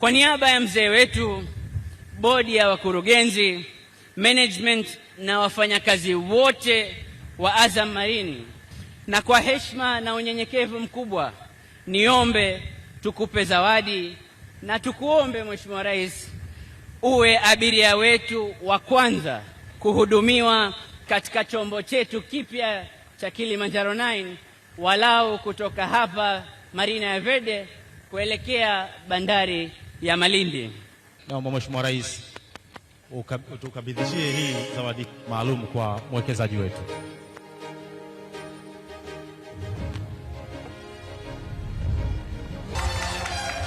Kwa niaba ya mzee wetu, bodi ya wakurugenzi, management na wafanyakazi wote wa Azam Marine, na kwa heshima na unyenyekevu mkubwa, niombe tukupe zawadi na tukuombe Mheshimiwa Rais uwe abiria wetu wa kwanza kuhudumiwa katika chombo chetu kipya cha Kilimanjaro 9 walau kutoka hapa Marina ya Verde kuelekea bandari ya Malindi. Naomba Mheshimiwa Rais tukabidhishie hii zawadi maalum kwa mwekezaji wetu.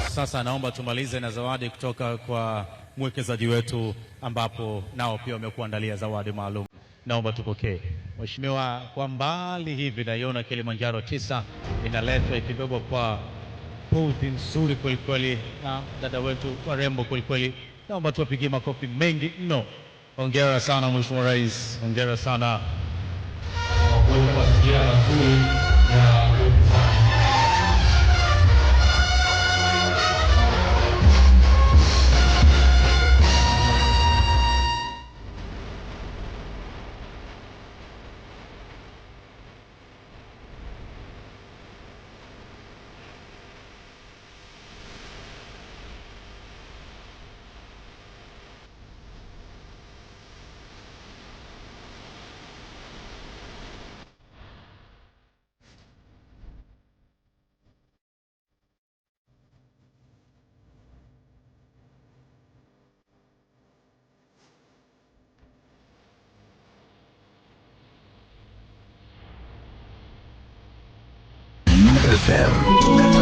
Sasa naomba tumalize na zawadi kutoka kwa mwekezaji wetu, ambapo nao pia wamekuandalia zawadi maalum. Naomba tupokee. Mheshimiwa, kwa mbali hivi naiona Kilimanjaro 9 inaletwa ikibebwa kwa boti nzuri kweli kweli na dada wetu warembo kweli kweli. Naomba tuwapigie makofi mengi mno. Hongera sana Mheshimiwa Rais, hongera sana. FM.